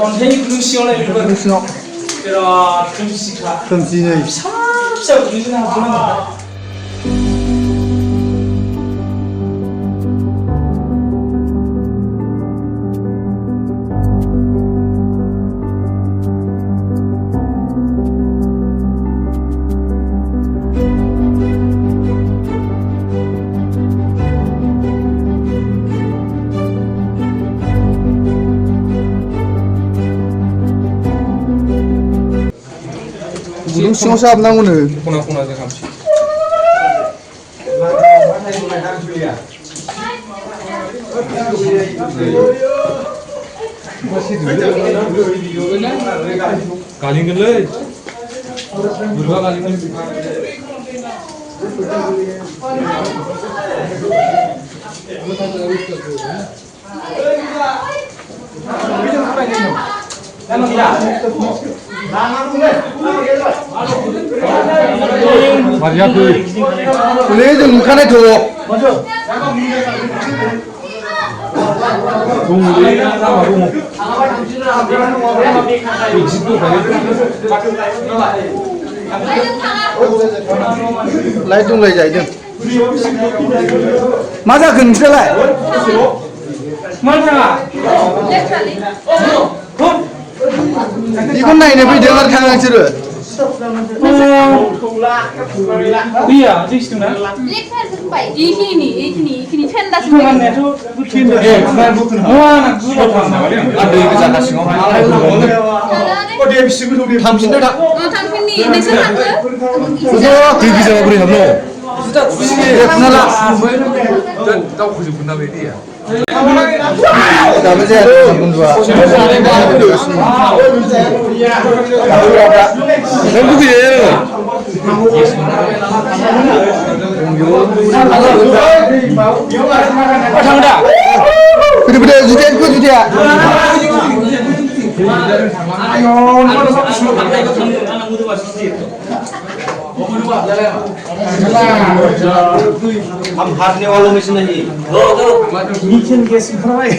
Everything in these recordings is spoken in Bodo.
अन्थाइनि गुदुं सिङावलाय बेफोर बिराद खोमसिखा खोमसिनै फिसा फिसा गुदुंजों हाबगोन गुदुं सिङावसो हाबनांगौनो खना खनाजों हाबसै गालिंगोनलै बोरैबा गालिंगोन मारियाखै हले जों नुखानायथ' दंलै लामा दङ लाइट दंलाय जाहैदों मा जाखो नोंसोरलाय मा थाङा बेखौ नायनो फैदों आरो थाङा नोंसोरो दैया दैसिदोंना 이히니 팬다스 थांनायाथ' दै गोजा हा सिङाव थांफिनदो दा 당신이 내서 한거 दै गोजाबा बोरै हाबनो फुना ला दावखोजोबगोन ना बे दैया दाबो जायाखै गुन्दुआ नों दुगैजायो थाङो दा फैदो फैदो जुथाया जुथाया हम हारने वालों में से नहीं नीचे गैस ओंखारबाय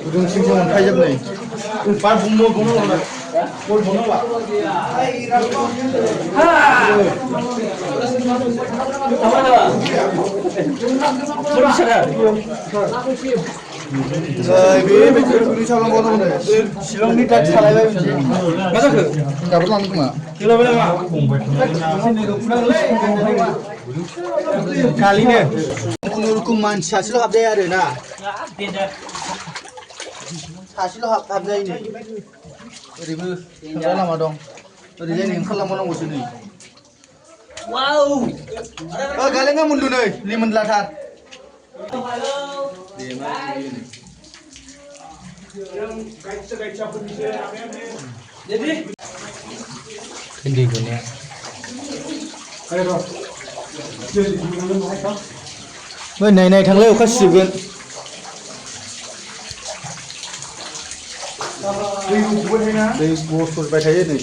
गुदुं सिंखौ मोनखायजोबनै बार बुमो बुमो बे गुदुं सालांबावनांगौनो शिलंनि टाच सालायबाय बिदि मा जाखो गाबोर लांदों खोमा गालिनो खुनुरुखुम मानसि सासेल' हाबजायो आरो ना सासेल' हाबजायो नै ओरैबो थांग्रा लामा दं ओरैजाय नै ओंखारलांबावनांगौसो नै गालेङा मुन्दु नै लिमोनलाथार दै गनाया नाय नाय थांलाय अखा सिजोबगोन दै बसरबाय थायो नै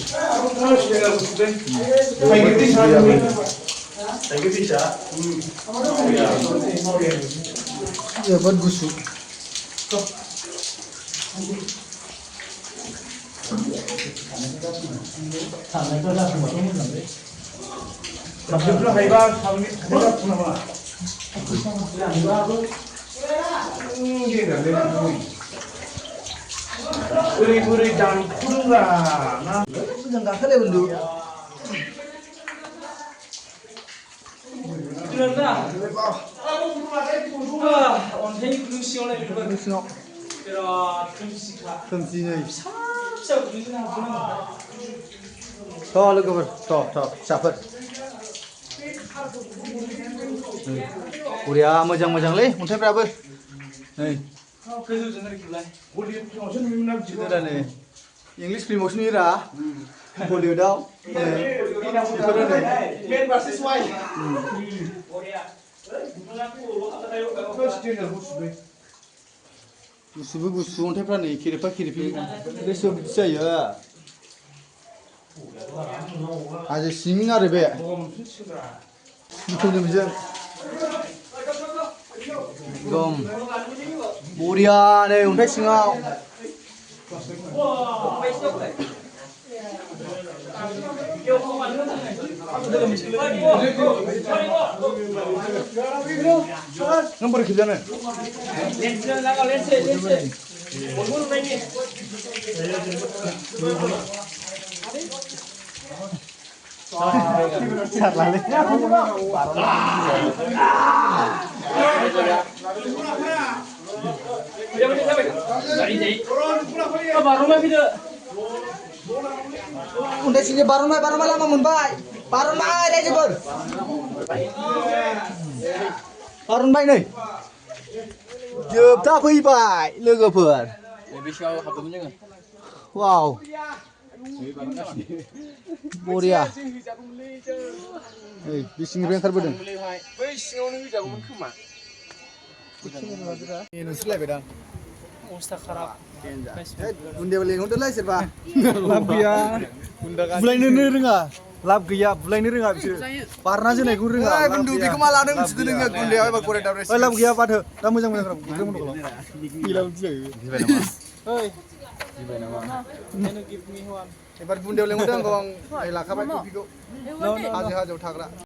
जोबोद गुसु बोरै दानखुदोंब्रा ना मोजां गाखोलाय बन्दु अन्थाइनि गुदुं सिङावलाय बेफोर बिराद खोमसिखा खोमसिनै फिसा फिसा गुदुंजों हाबगोन लोगोफोर फिसाफोर बरिया मोजां मोजांलै अन्थाइफ्राबो नै गोजौजों ओरैखौलाय नै इंलिस फिल्मावसो नुयोरा बलिउडआव गुसुबो गुसु अन्थाइफ्रा नै खेरेफा खेरेफि गोसोआव बिदि जायो हाजो सिं आरो बे दुखुनि बिजों एकदम बरियानो अन्थाइ सिङाव नों बोरै खेबजानो उन्दै सिंनि बारनबाय लामा मोनबाय बारनबाय रायजोफोर बारनबाय नै जोबथा फैबाय लोगोफोर बेसेयाव हाबदोंमोन जोङो वाव बरिया ओइ बिसिंनिफ्राय ओंखारबोदों बै सिङावनो होजागौमोन खोमा नोंसोरलायबाय दां अबस्था खाराब गुन्दैयाव लेंहरदोलाय सोरबा लाब गैया बुलायनोनो रोङा लाब गैया बुलायनो रोङा बिसोर बारना जोनायखौ रोङा बुन्दु बेखौ मा लादों नोंसोरखौ नोङो गुन्दैयाव एबार गराय दाब्रेस लाब गैया बाथो दा मोजां एबार बुन्दैयाव लेंहरदों आंखौ आं लाखाबाय टपिखौ हाजोआव थाग्रा